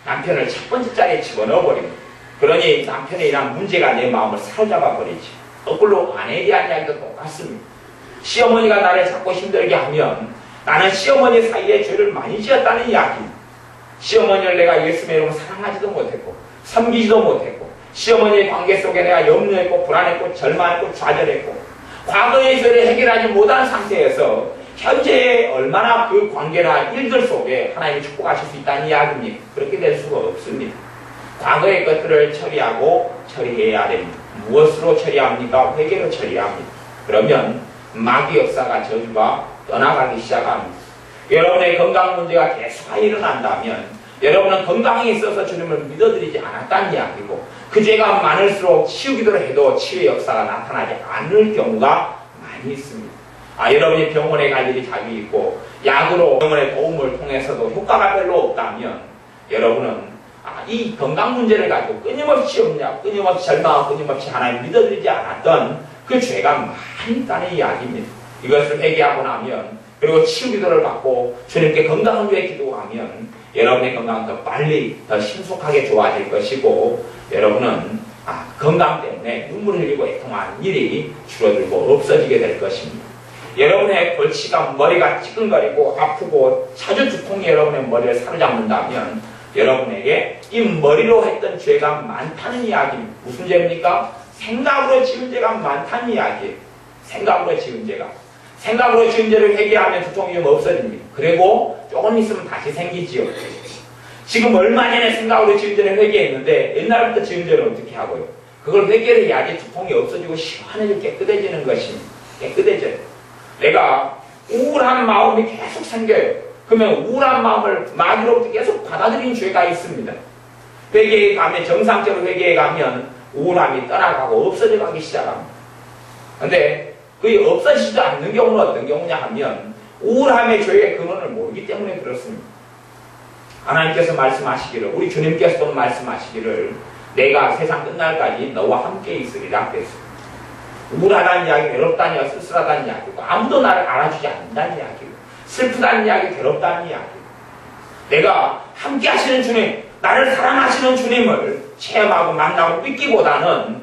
S1: 남편을 첫 번째 자리에 집어넣어버립니다. 그러니 남편에 의한 문제가 내 마음을 사로잡아버리지. 거꾸로 아내에 대한 이야기도 똑같습니다. 시어머니가 나를 자꾸 힘들게 하면 나는 시어머니 사이에 죄를 많이 지었다는 이야기입니다. 시어머니를 내가 예수님의 이름으로 사랑하지도 못했고 섬기지도 못했고 시어머니의 관계 속에 내가 염려했고 불안했고 절망했고 좌절했고 과거의 죄를 해결하지 못한 상태에서 현재에 얼마나 그 관계나 일들 속에 하나님이 축복하실 수 있다는 이야기입니다. 그렇게 될 수가 없습니다. 과거의 것들을 처리해야 됩니다. 무엇으로 처리합니까? 회개로 처리합니다. 그러면 마귀 역사가 저주가 떠나가기 시작합니다. 여러분의 건강 문제가 계속 일어난다면 여러분은 건강에 있어서 주님을 믿어드리지 않았다는 이야기고 그 죄가 많을수록 치유기도를 해도 치유의 역사가 나타나지 않을 경우가 많이 있습니다. 여러분이 병원에 갈 일이 자주 있고 약으로 병원의 도움을 통해서도 효과가 별로 없다면 여러분은 이 건강 문제를 가지고 끊임없이 염려, 끊임없이 절망하고 끊임없이 하나님 믿어드리지 않았던 그 죄가 많이 있다는 이야기입니다. 이것을 회개하고 나면 그리고 치유기도를 받고 주님께 건강을 위해 기도하면 여러분의 건강은 더 빨리 더 신속하게 좋아질 것이고 여러분은 건강 때문에 눈물을 흘리고 애통하는 일이 줄어들고 없어지게 될 것입니다. 여러분의 골치가 머리가 찌끈거리고 아프고 자주 두통이 여러분의 머리를 사로잡는다면 여러분에게 이 머리로 했던 죄가 많다는 이야기입니다. 무슨 죄입니까? 생각으로 지은 죄가 많다는 이야기예요. 생각으로 지은 죄가. 생각으로 지은 죄를 회개하면 두통이 좀 없어집니다. 그리고 조금 있으면 다시 생기지요. 지금 얼마 전에 생각으로 지은 죄를 회개했는데 옛날부터 지은 죄를 어떻게 하고요? 그걸 회개를 해야지 두통이 없어지고 시원해지고 깨끗해지는 것입니다. 깨끗해져요. 내가 우울한 마음이 계속 생겨요. 그러면 우울한 마음을 마귀로부터 계속 받아들인 죄가 있습니다. 회개에 가면 정상적으로 회개에 가면 우울함이 떠나가고 없어져 가기 시작합니다. 그런데 그게 없어지지도 않는 경우는 어떤 경우냐 하면 우울함의 죄의 근원을 모르기 때문에 그렇습니다. 하나님께서 말씀하시기를 우리 주님께서도 말씀하시기를 내가 세상 끝날까지 너와 함께 있으리라 그랬습니다. 우울하다는 이야기, 외롭다는 이야기, 쓸쓸하다는 이야기고 아무도 나를 알아주지 않는다는 이야기고 슬프다는 이야기, 괴롭다는 이야기고 내가 함께 하시는 주님, 나를 사랑하시는 주님을 체험하고 만나고 믿기보다는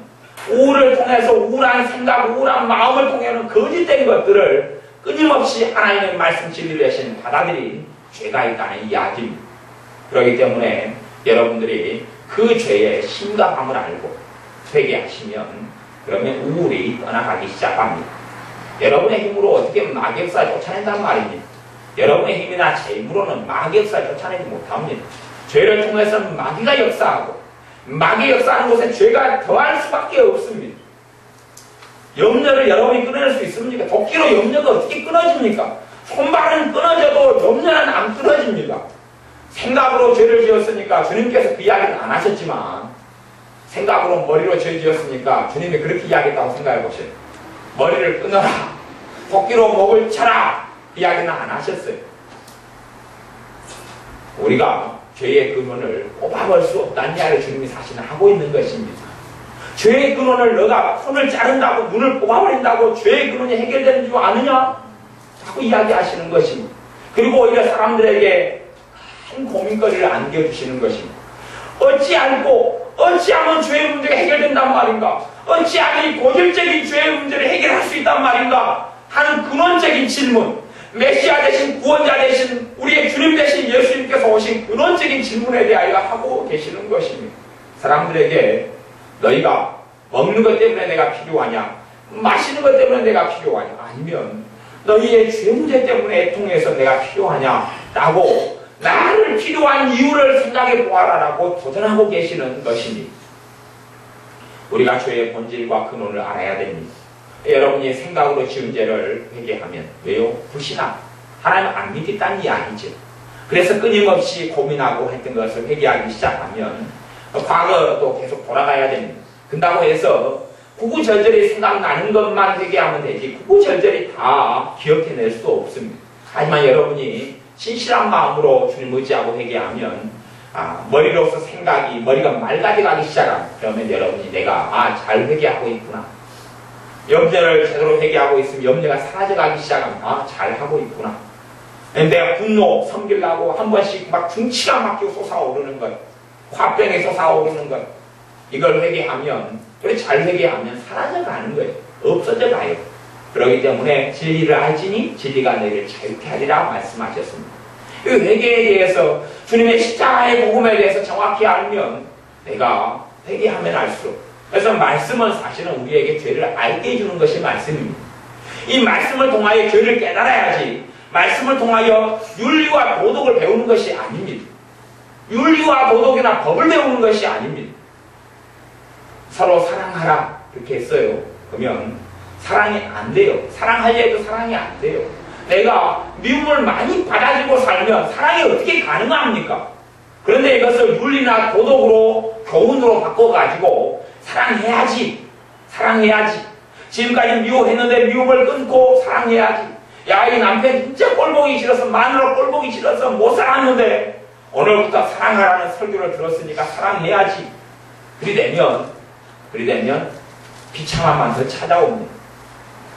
S1: 우울을 통해서 우울한 생각, 우울한 마음을 통해서는 거짓된 것들을 끊임없이 하나님의 말씀 진리를 대신 받아들인 죄가 있다는 이야기입니다. 그렇기 때문에 여러분들이 그 죄의 심각함을 알고 회개하시면 그러면 우울이 떠나가기 시작합니다. 여러분의 힘으로 어떻게 마귀 역사를 쫓아낸단 말입니다. 여러분의 힘이나 제 힘으로는 마귀 역사를 쫓아내지 못합니다. 죄를 통해서는 마귀가 역사하고 마귀 역사하는 곳에 죄가 더할 수밖에 없습니다. 염려를 여러분이 끊어낼 수 있습니까? 도끼로 염려가 어떻게 끊어집니까? 손발은 끊어져도 염려는 안 끊어집니다. 생각으로 죄를 지었으니까 주님께서 그 이야기는 안 하셨지만 생각으로 머리로 죄 지었으니까 주님이 그렇게 이야기했다고 생각해 보세요. 머리를 끊어라. 토끼로 목을 쳐라. 이야기는 안 하셨어요. 우리가 죄의 근원을 꼽아볼 수 없다는 이야기를 주님이 사실은 하고 있는 것입니다. 죄의 근원을 너가 손을 자른다고 눈을 뽑아버린다고 죄의 근원이 해결되는 줄 아느냐? 자꾸 이야기하시는 것입니다. 그리고 오히려 사람들에게 큰 고민거리를 안겨주시는 것입니다. 어찌하면 죄의 문제가 해결된단 말인가? 어찌하면 이 고질적인 죄의 문제를 해결할 수 있단 말인가? 하는 근원적인 질문, 메시아 되신 구원자 되신 우리의 주님 되신 예수님께서 오신 근원적인 질문에 대하여 하고 계시는 것입니다. 사람들에게 너희가 먹는 것 때문에 내가 필요하냐? 마시는 것 때문에 내가 필요하냐? 아니면 너희의 죄 문제 때문에 애통해서 내가 필요하냐? 라고 나를 필요한 이유를 생각해 보아라라고 도전하고 계시는 것입니다. 우리가 죄의 본질과 근원을 알아야 됩니다. 여러분이 생각으로 지은 죄를 회개하면 왜요? 불신앙. 하나님 안 믿겠다는 이야기죠. 그래서 끊임없이 고민하고 했던 것을 회개하기 시작하면 과거도 계속 돌아가야 됩니다. 그런다고 해서 구구절절히 생각나는 것만 회개하면 되지 구구절절히 다 기억해낼 수 없습니다. 하지만 여러분이 신실한 마음으로 주님 의지하고 회개하면 머리로서 생각이 머리가 맑아져 가기 시작합니다. 그러면 여러분이 내가 잘 회개하고 있구나. 염려를 제대로 회개하고 있으면 염려가 사라져가기 시작합니다. 잘하고 있구나. 내가 분노 섬기려고 한 번씩 막 중치가 막히고 솟아오르는 것, 화병이 솟아오르는 것, 이걸 회개하면, 그래 잘 회개하면 사라져가는 거예요. 없어져 가요. 그렇기 때문에 진리를 알지니 진리가 너희를 자유케 하리라 말씀하셨습니다. 이 회개에 대해서 주님의 십자가의 복음에 대해서 정확히 알면 내가 회개하면 알수록, 그래서 말씀은 사실은 우리에게 죄를 알게 해주는 것이 말씀입니다. 이 말씀을 통하여 죄를 깨달아야지 말씀을 통하여 윤리와 도덕을 배우는 것이 아닙니다. 윤리와 도덕이나 법을 배우는 것이 아닙니다. 서로 사랑하라 이렇게 했어요. 그러면 사랑이 안 돼요. 사랑하려 해도 사랑이 안 돼요. 내가 미움을 많이 받아들이고 살면 사랑이 어떻게 가능합니까? 그런데 이것을 윤리나 도덕으로 교훈으로 바꿔가지고 사랑해야지. 지금까지 미워했는데 미움을 끊고 사랑해야지. 야, 이 남편 진짜 꼴보기 싫어서 마누라 꼴보기 싫어서 못 살았는데 오늘부터 사랑하라는 설교를 들었으니까 사랑해야지. 그리되면 비참함만 더 찾아옵니다.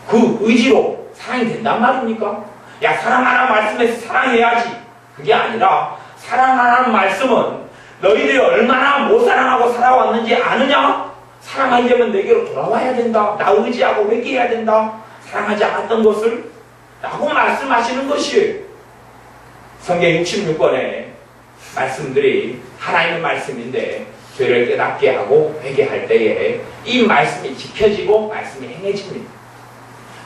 S1: 그 의지로 사랑이 된단 말입니까? 야, 사랑하라는 말씀에서 사랑해야지. 그게 아니라 사랑하라는 말씀은 너희들이 얼마나 못 사랑하고 살아왔는지 아느냐? 사랑하려면 내게로 돌아와야 된다. 나 의지하고 회개해야 된다. 사랑하지 않았던 것을 라고 말씀하시는 것이에요. 성경 66권의 말씀들이 하나님의 말씀인데 죄를 깨닫게 하고 회개할 때에 이 말씀이 지켜지고 말씀이 행해집니다.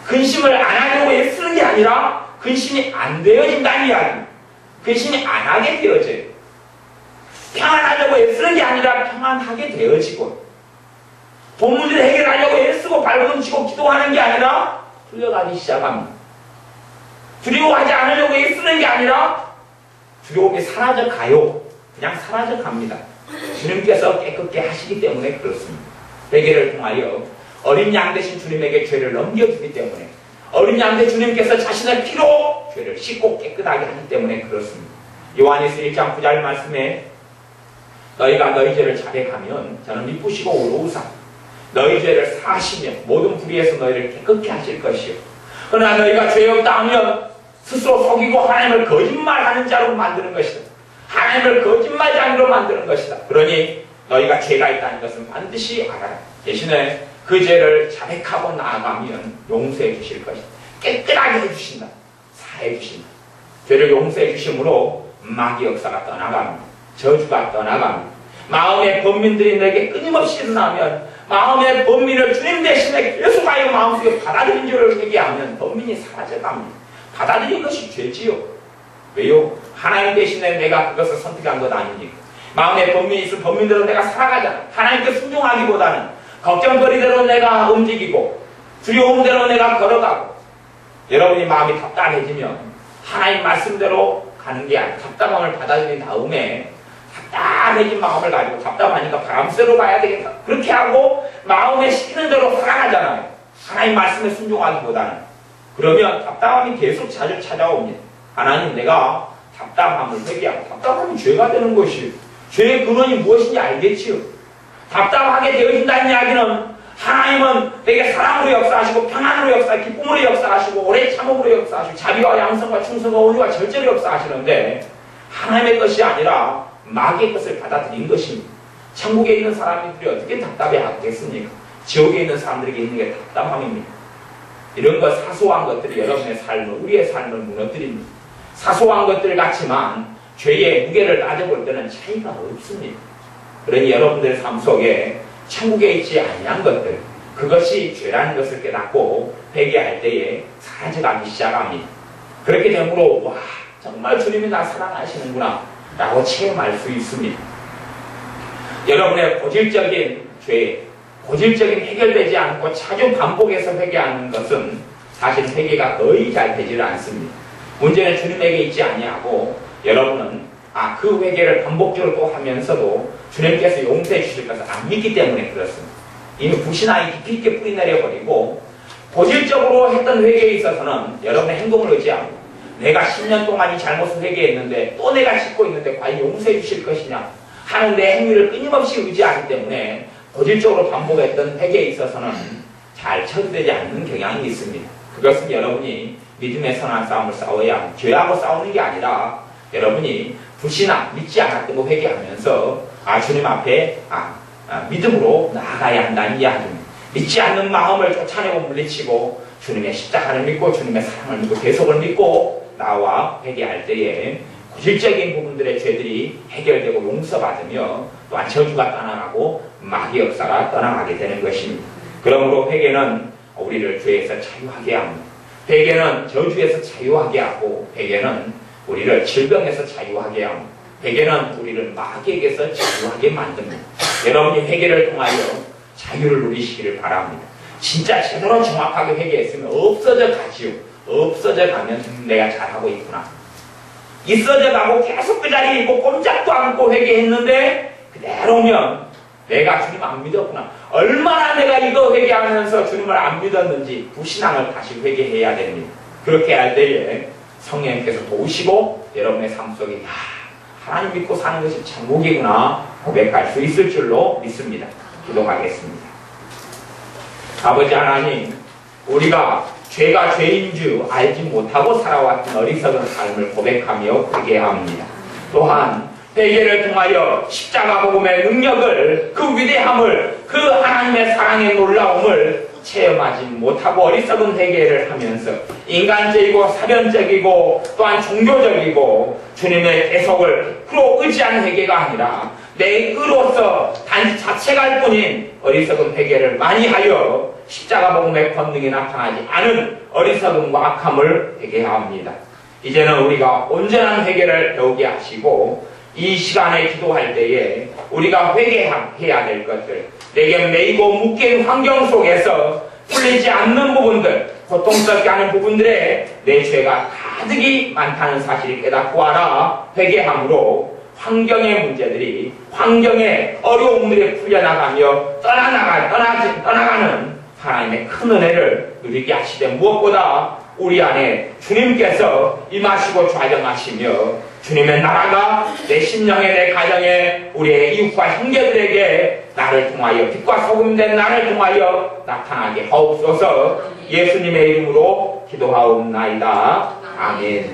S1: 근심을 안 하려고 애쓰는 게 아니라 근심이 안 되어진다는 이야기입니다. 근심이 안 하게 되어져요. 평안하려고 애쓰는 게 아니라 평안하게 되어지고, 본 문제를 해결하려고 애쓰고 발버둥치고 기도하는 게 아니라 풀려가기 시작합니다. 두려워하지 않으려고 애쓰는 게 아니라 두려움이 사라져 가요. 그냥 사라져 갑니다. 주님께서 깨끗게 하시기 때문에 그렇습니다. 회개를 통하여 어린 양 대신 주님에게 죄를 넘겨주기 때문에, 어린 양 대 주님께서 자신의 피로 죄를 씻고 깨끗하게 하기 때문에 그렇습니다. 요한일서 1장 9절 말씀에 너희가 너희 죄를 자백하면 저는 미쁘시고 의로우사 너희 죄를 사하시며 모든 불의에서 너희를 깨끗게 하실 것이요. 그러나 너희가 죄 없다 하면 스스로 속이고 하나님을 거짓말하는 자로 만드는 것이다. 하나님을 거짓말장이로 만드는 것이다. 그러니 너희가 죄가 있다는 것은 반드시 알아라. 대신에 그 죄를 자백하고 나아가면 용서해 주실 것이다. 깨끗하게 해주신다. 사해 주신다. 죄를 용서해 주심으로 마귀 역사가 떠나갑니다. 저주가 떠나갑니다. 마음의 범민들이 내게 끊임없이 일어나면 마음의 범민을 주님 대신에 계속하여 마음속에 받아들인 줄을 회개하면 범민이 사라져갑니다. 받아들인 것이 죄지요. 왜요? 하나님 대신에 내가 그것을 선택한 것 아닙니까? 마음에 범민이 있을 범민대로 내가 살아가잖아. 하나님께 순종하기보다는 걱정거리대로 내가 움직이고 두려움대로 내가 걸어가고, 여러분이 마음이 답답해지면 하나님 말씀대로 가는 게 아니라 답답함을 받아들인 다음에 답답해진 마음을 가지고 답답하니까 바람 쐬러 가야 되겠다. 그렇게 하고 마음에 시키는 대로 살아가잖아요. 하나님 말씀에 순종하기보다는. 그러면 답답함이 계속 자주 찾아옵니다. 하나님, 내가 답답함을 회개하고, 답답함이 죄가 되는 것이요. 죄의 근원이 무엇인지 알겠지요. 답답하게 되어진다는 이야기는 하나님은 내게 사랑으로 역사하시고 평안으로 역사하시고 기쁨으로 역사하시고 오래 참음으로 역사하시고 자비와 양성과 충성과 온유와 절제로 역사하시는데 하나님의 것이 아니라 마귀의 것을 받아들인 것입니다. 천국에 있는 사람들이 어떻게 답답해 하겠습니까? 지옥에 있는 사람들에게 있는 게 답답함입니다. 이런 것 사소한 것들이 여러분의 삶을, 우리의 삶을 무너뜨립니다. 사소한 것들 같지만 죄의 무게를 따져볼 때는 차이가 없습니다. 그러니 여러분들의 삶 속에 천국에 있지 아니한 것들, 그것이 죄라는 것을 깨닫고 회개할 때에 사라져가기 시작합니다. 그렇게 되므로 와, 정말 주님이 나 사랑하시는구나 라고 체험할 수 있습니다. 여러분의 고질적인 죄, 고질적인 해결되지 않고 자주 반복해서 회개하는 것은 사실 회개가 거의 잘 되질 않습니다. 문제는 주님에게 있지 아니하고 여러분은 그 회개를 반복적으로 또 하면서도 주님께서 용서해 주실 것을 안 믿기 때문에 그렇습니다. 이미 불신앙이 깊이 있게 뿌리내려버리고 고질적으로 했던 회개에 있어서는 여러분의 행동을 의지하고 내가 10년 동안 이 잘못을 회개했는데 또 내가 짓고 있는데 과연 용서해 주실 것이냐 하는 내 행위를 끊임없이 의지하기 때문에 고질적으로 반복했던 회개에 있어서는 잘 처리되지 않는 경향이 있습니다. 그것은 여러분이 믿음의 선한 싸움을 싸워야 죄하고 싸우는 게 아니라 여러분이 불신앙, 믿지 않았던 거 회개하면서 주님 앞에 믿음으로 나아가야 한다는 이야기입니다. 믿지 않는 마음을 쫓아내고 물리치고 주님의 십자가를 믿고 주님의 사랑을 믿고 계속을 믿고 나와 회개할 때에 고질적인 부분들의 죄들이 해결되고 용서받으며 또한 저주가 떠나가고 마귀 역사가 떠나가게 되는 것입니다. 그러므로 회개는 우리를 죄에서 자유하게 합니다. 회개는 저주에서 자유하게 하고 회개는 우리를 질병에서 자유하게 합니다. 회개는 우리를 마귀에게서 자유하게 만듭니다. 여러분이 회개를 통하여 자유를 누리시기를 바랍니다. 진짜 제대로 정확하게 회개했으면 없어져 가지요. 없어져 가면 내가 잘하고 있구나. 있어져 가고 계속 그 자리에 있고 꼼짝도 않고 회개했는데 그대로면 내가 주님 안 믿었구나. 얼마나 내가 이거 회개하면서 주님을 안 믿었는지 불신앙을 다시 회개해야 됩니다. 그렇게 할 때에 성령님께서 도우시고 여러분의 삶 속에 하나님 믿고 사는 것이 천국이구나 고백할 수 있을 줄로 믿습니다. 기도하겠습니다. 아버지 하나님, 우리가 죄가 죄인 줄 알지 못하고 살아왔던 어리석은 삶을 고백하며 회개합니다. 또한 회개를 통하여 십자가 복음의 능력을, 그 위대함을, 그 하나님의 사랑의 놀라움을 체험하지 못하고 어리석은 회개를 하면서 인간적이고 사변적이고 또한 종교적이고 주님의 대속을 프로 의지한 회개가 아니라 내 의로서 단지 자책할 뿐인 어리석은 회개를 많이 하여 십자가 복음의 권능이 나타나지 않은 어리석음과 악함을 회개합니다. 이제는 우리가 온전한 회개를 배우게 하시고 이 시간에 기도할 때에 우리가 회개해야 될 것들, 내게 매이고 묶인 환경 속에서 풀리지 않는 부분들, 고통스럽게 하는 부분들에 내 죄가 가득이 많다는 사실을 깨닫고 알아 회개함으로 환경의 문제들이, 환경의 어려움들이 풀려나가며 떠나가는 하나님의 큰 은혜를 누리게 하시되 무엇보다 우리 안에 주님께서 임하시고 좌정하시며 주님의 나라가 내 심령에, 내 가정에, 우리의 이웃과 형제들에게 나를 통하여 빛과 소금 된 나를 통하여 나타나게 하옵소서. 예수님의 이름으로 기도하옵나이다. 아멘.